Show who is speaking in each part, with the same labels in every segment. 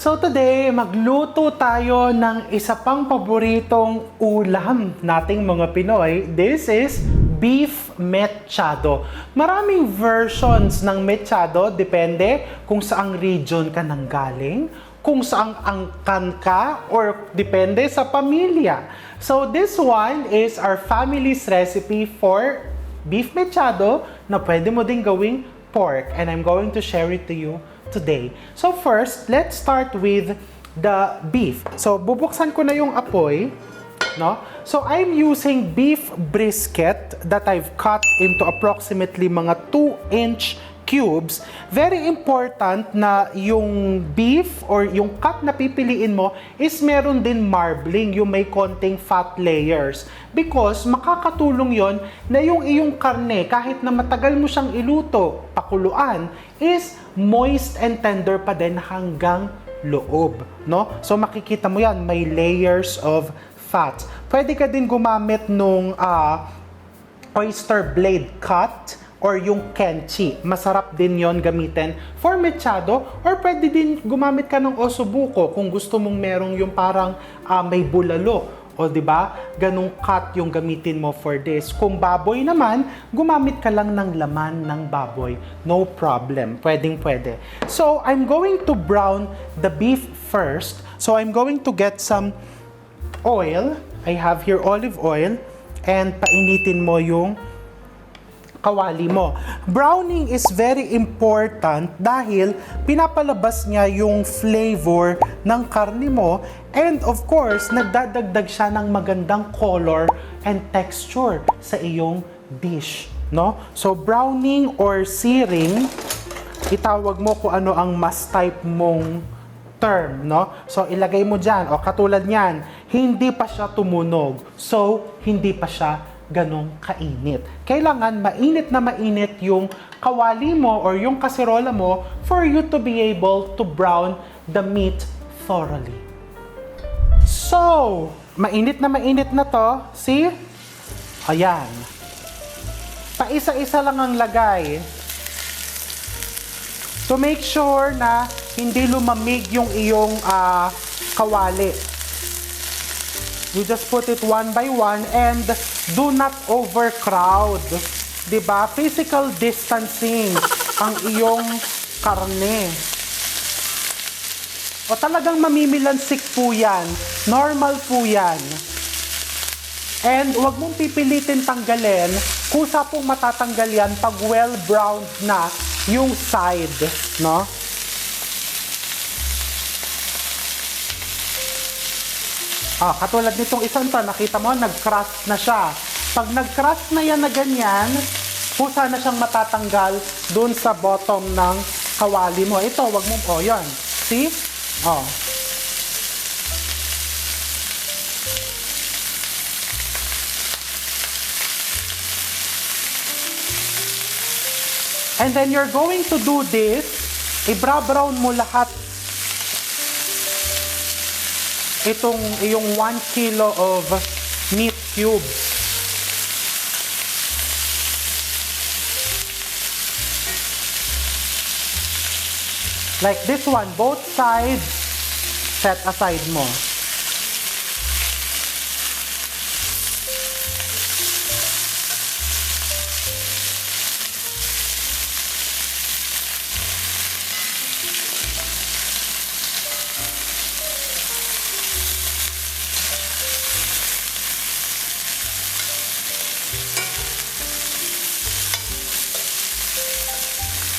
Speaker 1: So today, magluto tayo ng isa pang paboritong ulam nating mga Pinoy. This is beef mechado. Maraming versions ng mechado, depende kung saang region ka nanggaling, kung saang angkan ka, or depende sa pamilya. So this one is our family's recipe for beef mechado na pwede mo din gawing pork, and I'm going to share it to you today. So first, let's start with the beef. So bubuksan ko na yung apoy, no? So I'm using beef brisket that I've cut into approximately mga 2-inch cubes. Very important na yung beef or yung cut na pipiliin mo is meron din marbling, yung may konting fat layers. Because makakatulong yon na yung iyong karne, kahit na matagal mo siyang iluto, pakuluan, is moist and tender pa din hanggang loob, no? So makikita mo yan, may layers of fat. Pwede ka din gumamit nung oyster blade cut or yung kenchi. Masarap din yon gamitin for mechado, or pwede din gumamit ka ng osobuko kung gusto mong merong yung parang may bulalo. O di ba? Ganong cut yung gamitin mo for this. Kung baboy naman, gumamit ka lang ng laman ng baboy. No problem. Pwedeng-pwede. So, I'm going to brown the beef first. So, I'm going to get some oil. I have here olive oil. And painitin mo yung kawali mo. Browning is very important dahil pinapalabas niya yung flavor ng karne mo, and of course, nagdadagdag siya ng magandang color and texture sa iyong dish, no? So browning or searing, itawag mo kung ano ang mas type mong term, no? So ilagay mo diyan, o katulad niyan, hindi pa siya tumunog. So hindi pa siya ganong kainit. Kailangan mainit na mainit yung kawali mo or yung kaserola mo for you to be able to brown the meat thoroughly. So, mainit na to. See? Ayan. Paisa-isa lang ang lagay. So, make sure na hindi lumamig yung iyong kawali. You just put it one by one and do not overcrowd. Diba? Physical distancing ang iyong karne. O talagang mamimilansik po yan. Normal po yan. And huwag mong pipilitin tanggalin. Kusa pong matatanggal yan pag well-browned na yung side. No? Katulad nitong isang to, nakita mo, nag-crust na siya. Pag nag-crust na yan na ganyan, kusa na siyang matatanggal dun sa bottom ng kawali mo. Ito, wag mo, yan. See? And then you're going to do this, i-brown mo lahat itong iyong 1 kilo of meat cubes. Like this one, both sides, set aside mo.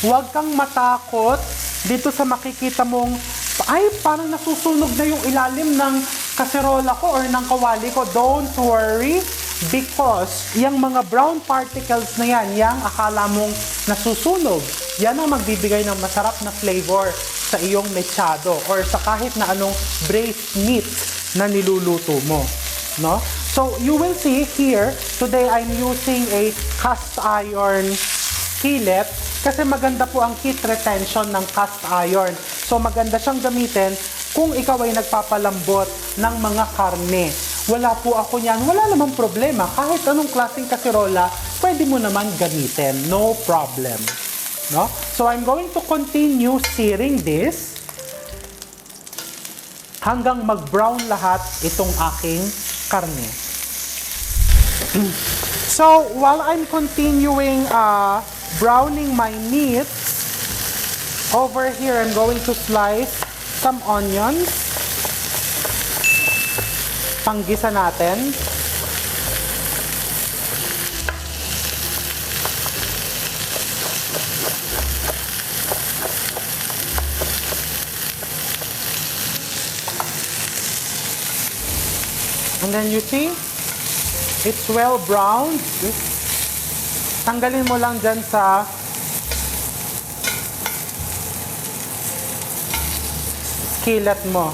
Speaker 1: Huwag kang matakot dito sa makikita mong, ay, parang nasusunog na yung ilalim ng kaserola ko or ng kawali ko. Don't worry, because yung mga brown particles na yan, yung akala mong nasusunog, yan ang magbibigay ng masarap na flavor sa iyong mechado or sa kahit na anong braised meat na niluluto mo. No? So, you will see here, today I'm using a cast iron skillet kasi maganda po ang heat retention ng cast iron. So maganda siyang gamitin kung ikaw ay nagpapalambot ng mga karne. Wala po ako niyan, wala namang problema. Kahit anong klaseng kaserola, pwede mo naman gamitin. No problem. No? So I'm going to continue searing this. hanggang mag-brown lahat itong aking karne. So, while I'm continuing browning my meat, over here I'm going to slice some onions. Panggisa natin. And then you see, it's well browned. Tanggalin mo lang dyan sa skillet mo.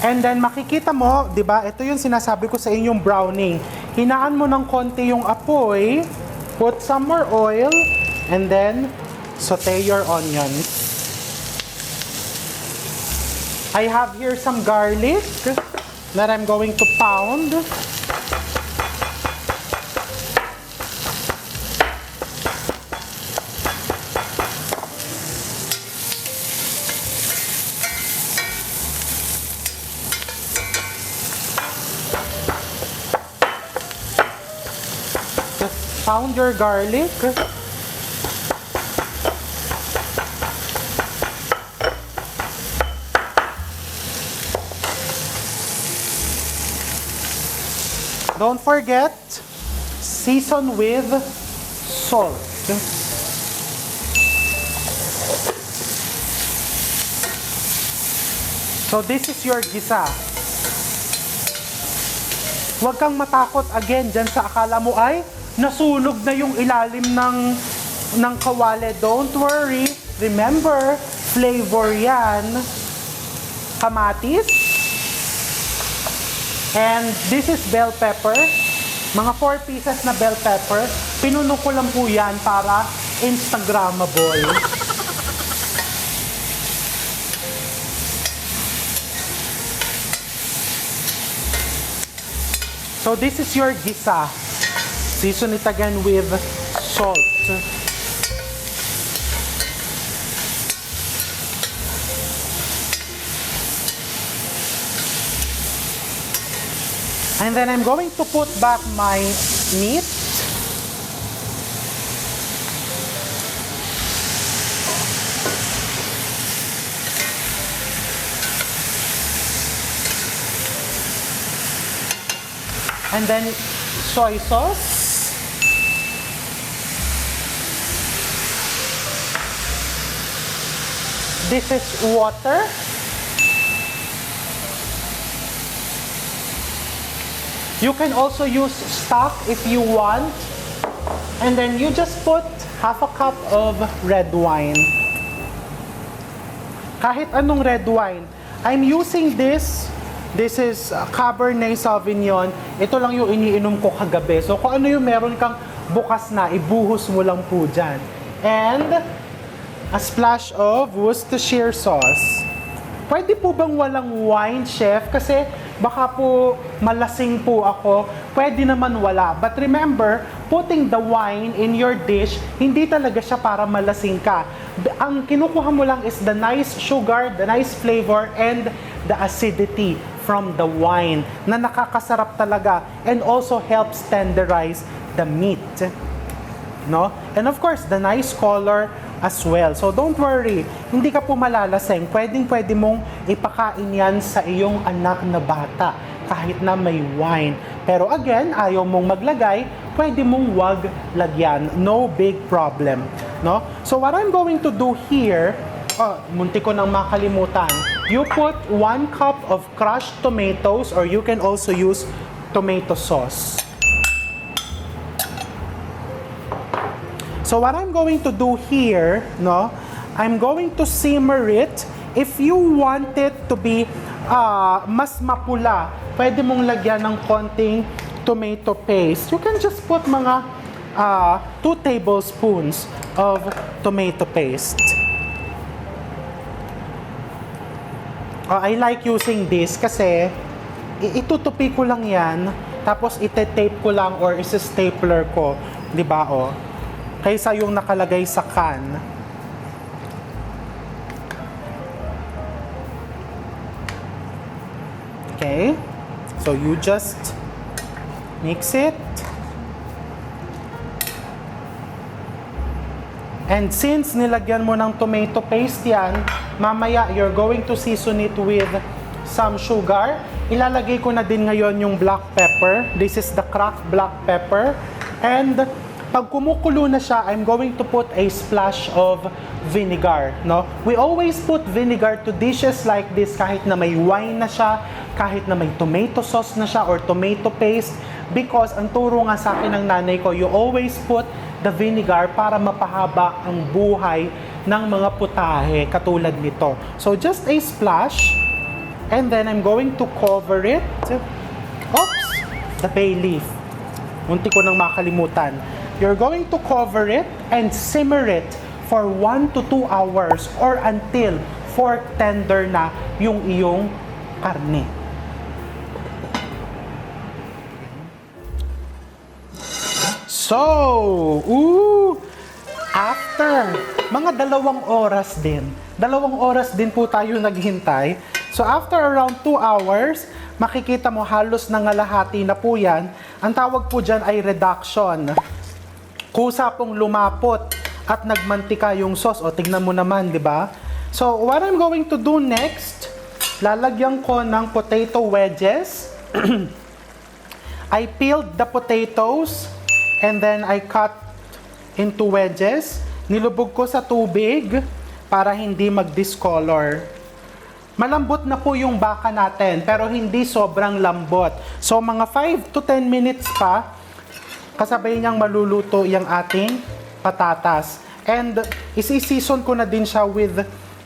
Speaker 1: And then makikita mo, di ba, ito yung sinasabi ko sa inyong browning. Hinaan mo ng konti yung apoy, put some more oil, and then saute your onions. I have here some garlic that I'm going to pound. Just pound your garlic. Don't forget, season with salt. So this is your gisa. Huwag kang matakot again dyan sa akala mo ay nasunog na yung ilalim ng kawali. Don't worry. Remember, flavor yan. Kamatis. And this is bell pepper. Mga 4 pieces na bell pepper. Pinuno ko lang po yan para Instagrammable. So this is your gisa. Season it again with salt. And then I'm going to put back my meat. And then soy sauce. This is water. You can also use stock if you want. And then you just put half a cup of red wine. Kahit anong red wine. I'm using this. This is Cabernet Sauvignon. Ito lang yung iniinom ko kagabi. So kung ano yung meron kang bukas na, ibuhos mo lang po dyan. And a splash of Worcestershire sauce. Pwede po bang walang wine, chef? Kasi baka po malasing po ako. Pwede naman wala. But remember, putting the wine in your dish, hindi talaga siya para malasing ka. Ang kinukuha mo lang is the nice sugar, the nice flavor, and the acidity from the wine na nakakasarap talaga and also helps tenderize the meat. No? And of course, the nice color as well. So don't worry, hindi ka po malalaseng. Pwede mong ipakain yan sa iyong anak na bata kahit na may wine. Pero again, ayaw mong maglagay, pwede mong wag lagyan. No big problem. No? So what I'm going to do here, munti ko nang makalimutan. You put 1 cup of crushed tomatoes or you can also use tomato sauce. So what I'm going to do here, no, I'm going to simmer it. If you want it to be mas mapula, pwede mong lagyan ng konting tomato paste. You can just put mga 2 tablespoons of tomato paste. I like using this kasi itutupi ko lang yan, tapos ite-tape ko lang or isa-stapler ko, di ba, kaysa yung nakalagay sa can. Okay? So you just mix it. And since nilagyan mo ng tomato paste yan, mamaya you're going to season it with some sugar. Ilalagay ko na din ngayon yung black pepper. This is the cracked black pepper. And pag kumukulo na siya, I'm going to put a splash of vinegar. No? We always put vinegar to dishes like this kahit na may wine na siya, kahit na may tomato sauce na siya or tomato paste. Because ang turo nga sa akin ng nanay ko, you always put the vinegar para mapahaba ang buhay ng mga putahe katulad nito. So just a splash, and then I'm going to cover it. Oops! The bay leaf. Munti ko nang makalimutan. You're going to cover it and simmer it for 1 to 2 hours or until fork tender na yung iyong karne. So, after mga 2 oras din. 2 oras din po tayo naghintay. So, after around 2 hours, makikita mo halos nangalahati na po yan. Ang tawag po dyan ay reduction. Kusa pong lumapot at nagmantika yung sauce. O, tignan mo naman, di ba? So, what I'm going to do next, lalagyan ko ng potato wedges. I peeled the potatoes. And then I cut into wedges. Nilubog ko sa tubig para hindi mag-discolor. Malambot na po yung baka natin, pero hindi sobrang lambot. So mga 5 to 10 minutes pa, kasabay niyang maluluto yung ating patatas. And isi-season ko na din siya with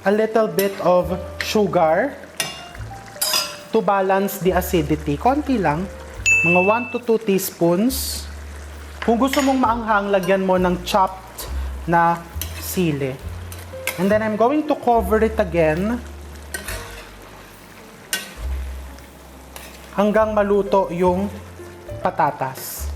Speaker 1: a little bit of sugar to balance the acidity. Konti lang, mga 1 to 2 teaspoons. Kung gusto mong maanghang, lagyan mo ng chopped na sili. And then I'm going to cover it again hanggang maluto yung patatas.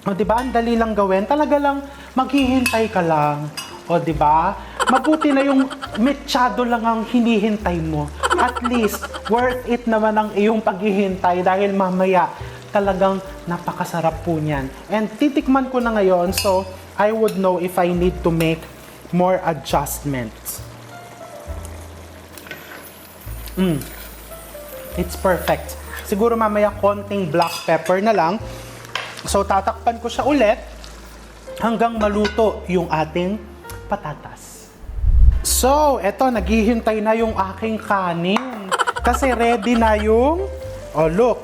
Speaker 1: O diba, ang dali lang gawin. Talaga lang, maghihintay ka lang. O diba? Mabuti na yung mechado lang ang hinihintay mo. At least, worth it naman ang iyong paghihintay dahil mamaya, talagang napakasarap po niyan. And titikman ko na ngayon, so I would know if I need to make more adjustments. It's perfect. Siguro mamaya konting black pepper na lang. So tatakpan ko siya ulit hanggang maluto yung ating patatas. So, eto, naghihintay na yung aking kanin. Kasi ready na yung... Oh, look.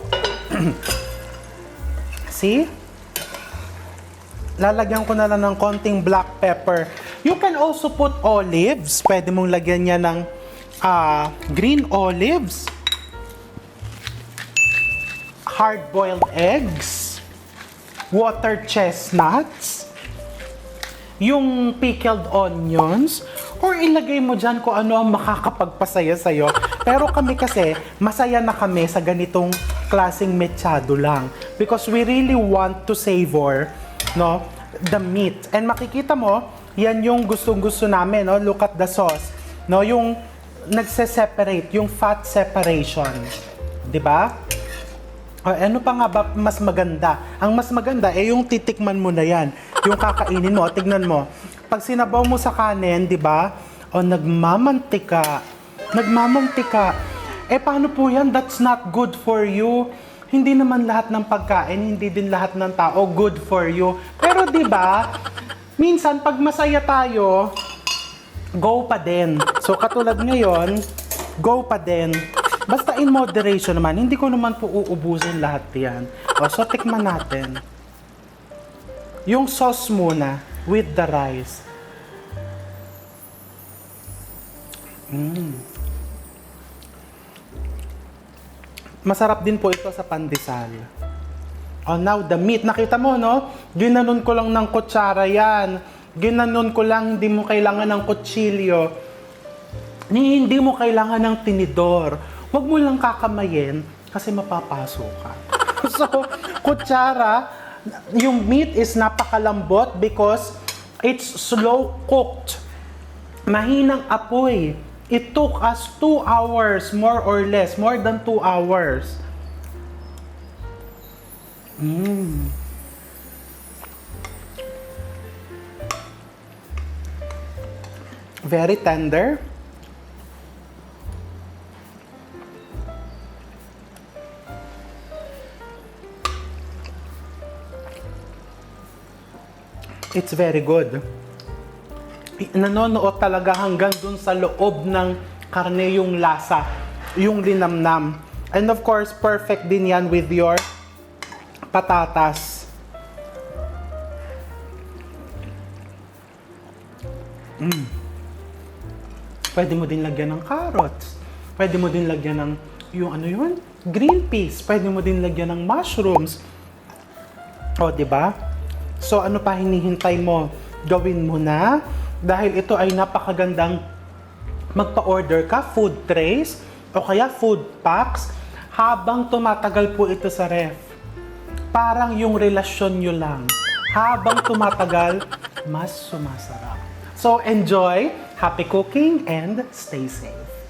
Speaker 1: See? Lalagyan ko na lang ng konting black pepper. You can also put olives. Pwede mong lagyan niya ng green olives. Hard-boiled eggs. Water chestnuts. Yung pickled onions. Or ilagay mo dyan kung ano ang makakapagpasaya sa'yo. Pero kami kasi, masaya na kami sa ganitong klaseng mechado lang. Because we really want to savor, no, the meat. And makikita mo, yan yung gustong-gusto namin, no? Look at the sauce. No, yung nagse-separate, yung fat separation. 'Di ba? Ano pa nga ba mas maganda? Ang mas maganda yung titikman mo na yan. Yung kakainin mo, tignan mo. Pag sinabaw mo sa kanin, 'di ba? Nagmamantika. Nagmamantika. Paano po yan? That's not good for you. Hindi naman lahat ng pagkain, hindi din lahat ng tao good for you. Pero 'di ba? Minsan pag masaya tayo, go pa din. So katulad ngayon, go pa din. Basta in moderation naman. Hindi ko naman po uubusin lahat 'yan. So tikman natin. Yung sauce muna with the rice. Masarap din po ito sa pandesal. Now the meat. Nakita mo, no? Ginanon ko lang ng kutsara yan. Ginanon ko lang, hindi mo kailangan ng kutsilyo. Hindi mo kailangan ng tinidor. Huwag mo lang kakamayin kasi mapapaso ka. So, kutsara, yung meat is napakalambot because it's slow cooked. Mahinang apoy. It took us 2 hours, more or less, more than 2 hours. Very tender. It's very good. Nanonood talaga hanggang dun sa loob ng karne yung lasa, yung linamnam. And of course, perfect din yan with your patatas. Pwede mo din lagyan ng carrots. Pwede mo din lagyan ng yung ano yun? Green peas. Pwede mo din lagyan ng mushrooms. O, di ba? So, ano pa hinihintay mo? Gawin mo na. Dahil ito ay napakagandang magpa-order ka, food trays, o kaya food packs, habang tumatagal po ito sa ref. Parang yung relasyon nyo lang. Habang tumatagal, mas sumasarap. So, enjoy, happy cooking, and stay safe.